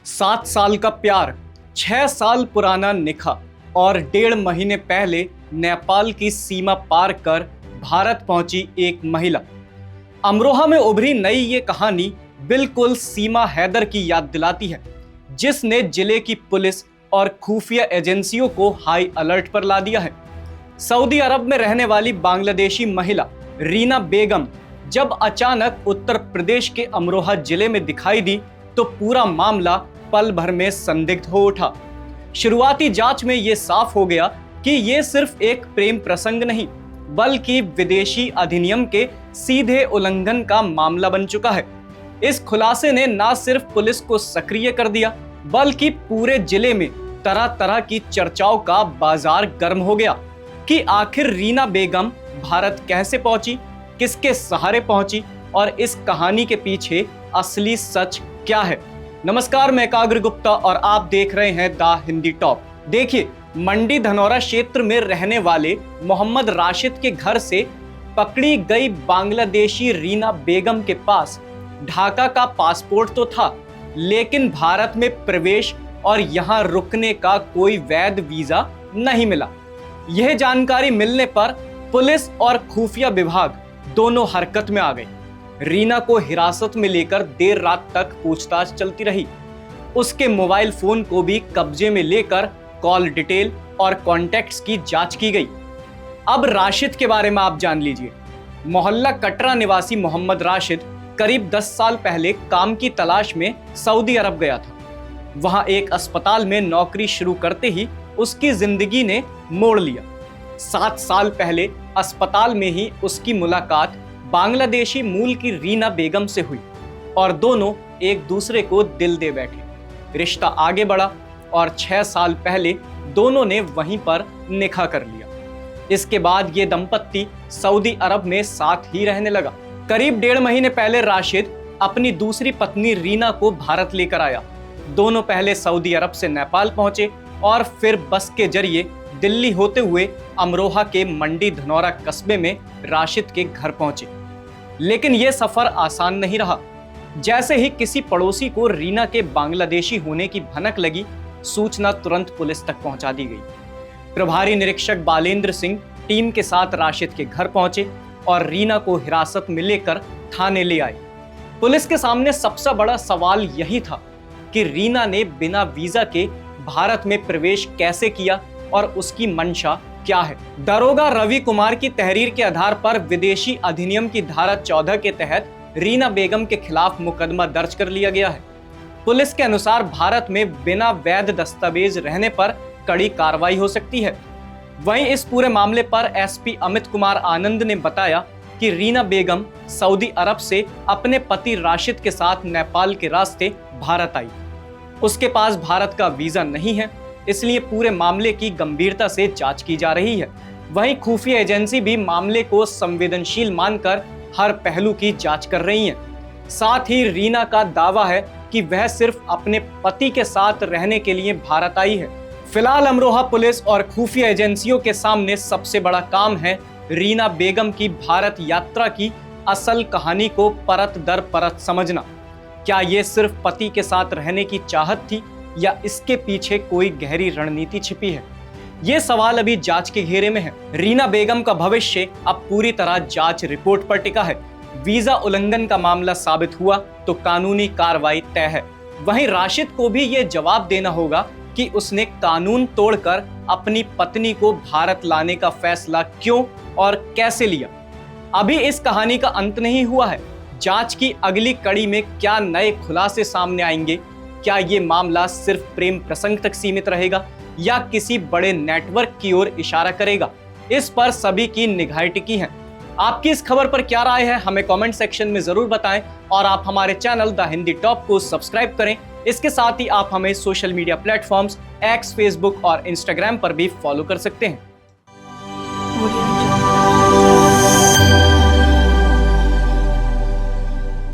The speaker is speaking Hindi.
7 साल का प्यार, 6 साल पुराना निकाह और 1.5 महीने पहले नेपाल की सीमा पार कर भारत पहुंची एक महिला। अमरोहा में उभरी नई ये कहानी बिल्कुल सीमा हैदर की याद दिलाती है, जिसने जिले की पुलिस और खुफिया एजेंसियों को हाई अलर्ट पर ला दिया है। सऊदी अरब में रहने वाली बांग्लादेशी महिला रीना बेगम जब अचानक उत्तर प्रदेश के अमरोहा जिले में दिखाई दी तो पूरा मामला पल भर में संदिग्ध हो उठा। शुरुआती जांच में यह साफ हो गया कि यह सिर्फ एक प्रेम प्रसंग नहीं, बल्कि विदेशी अधिनियम के सीधे उल्लंघन का मामला बन चुका है। इस खुलासे ने न सिर्फ पुलिस को सक्रिय कर दिया, बल्कि पूरे जिले में तरह तरह की चर्चाओं का बाजार गर्म हो गया कि आखिर रीना बेगम भारत कैसे पहुंची, किसके सहारे पहुंची और इस कहानी के पीछे असली सच क्या है। नमस्कार, मैं एकाग्र गुप्ता और आप देख रहे हैं द हिंदी टॉप। देखिए, मंडी धनौरा क्षेत्र में रहने वाले मोहम्मद राशिद के घर से पकड़ी गई बांग्लादेशी रीना बेगम के पास ढाका का पासपोर्ट तो था, लेकिन भारत में प्रवेश और यहां रुकने का कोई वैध वीजा नहीं मिला। यह जानकारी मिलने पर पुलिस और खुफिया विभाग दोनों हरकत में आ गए। रीना को हिरासत में लेकर देर रात तक पूछताछ चलती रही। उसके मोबाइल फोन को भी कब्जे में लेकर कॉल डिटेल और कॉन्टैक्ट्स की जांच की गई। अब राशिद के बारे में आप जान लीजिए। मोहल्ला कटरा निवासी मोहम्मद राशिद करीब 10 साल पहले काम की तलाश में सऊदी अरब गया था। वहां एक अस्पताल में नौकरी शुरू करते ही उसकी जिंदगी ने मोड़ लिया। 7 साल पहले अस्पताल में ही उसकी मुलाकात बांग्लादेशी मूल की रीना बेगम से हुई और दोनों एक दूसरे को दिल दे बैठे। रिश्ता आगे बढ़ा और 6 साल पहले दोनों ने वहीं पर निकाह कर लिया। इसके बाद ये दंपत्ति सऊदी अरब में साथ ही रहने लगा। करीब 1.5 महीने पहले राशिद अपनी दूसरी पत्नी रीना को भारत लेकर आया। दोनों पहले सऊदी अरब से नेपाल पहुंचे और फिर बस के जरिए दिल्ली होते हुए अमरोहा के मंडी धनौरा कस्बे में राशिद के घर पहुंचे। लेकिन यह सफर आसान नहीं रहा। जैसे ही किसी पड़ोसी को रीना के बांग्लादेशी होने की भनक लगी, सूचना तुरंत पुलिस तक पहुंचा दी गई। प्रभारी निरीक्षक बालेंद्र सिंह टीम के साथ राशिद के घर पहुंचे और रीना को हिरासत में लेकर थाने ले आए। पुलिस के सामने सबसे बड़ा सवाल यही था कि रीना ने बिना वीजा के भारत में प्रवेश कैसे किया और उसकी मंशा क्या है। दरोगा रवि कुमार की तहरीर के आधार पर विदेशी अधिनियम की धारा 14 के तहत रीना बेगम के खिलाफ मुकदमा दर्ज कर लिया गया है। पुलिस के अनुसार भारत में बिना वैध दस्तावेज रहने पर कड़ी कार्रवाई हो सकती है। वहीं इस पूरे मामले पर एसपी अमित कुमार आनंद ने बताया कि रीना बेगम सऊदी अरब से अपने पति राशिद के साथ नेपाल के रास्ते भारत आई। उसके पास भारत का वीजा नहीं है, इसलिए पूरे मामले की गंभीरता से जांच की जा रही है। वहीं खुफिया एजेंसी भी मामले को संवेदनशील मानकर हर पहलू की जांच कर रही है। साथ ही रीना का दावा है कि वह सिर्फ अपने पति के साथ रहने के लिए भारत आई है। फिलहाल अमरोहा पुलिस और खुफिया एजेंसियों के सामने सबसे बड़ा काम है रीना बेगम की भारत यात्रा की असल कहानी को परत दर परत समझना। क्या ये सिर्फ पति के साथ रहने की चाहत थी या इसके पीछे कोई गहरी रणनीति छिपी है? ये सवाल अभी जांच के घेरे में है। रीना बेगम का भविष्य अब पूरी तरह जांच रिपोर्ट पर टिका है। वीजा उल्लंघन का मामला साबित हुआ तो कानूनी कार्रवाई तय है। वहीं राशिद को भी ये जवाब देना होगा कि उसने कानून तोड़कर अपनी पत्नी को भारत लाने का फैसला क्यों और कैसे लिया। अभी इस कहानी का अंत नहीं हुआ है। जांच की अगली कड़ी में क्या नए खुलासे सामने आएंगे? क्या ये मामला सिर्फ प्रेम प्रसंग तक सीमित रहेगा या किसी बड़े नेटवर्क की ओर इशारा करेगा? इस पर सभी की निगाहें टिकी हैं। आपकी इस खबर पर क्या राय है, हमें कमेंट सेक्शन में जरूर बताएं और आप हमारे चैनल द हिंदी टॉप को सब्सक्राइब करें। इसके साथ ही आप हमें social media platforms x, Facebook और इंस्टाग्राम पर भी फॉलो कर सकते हैं।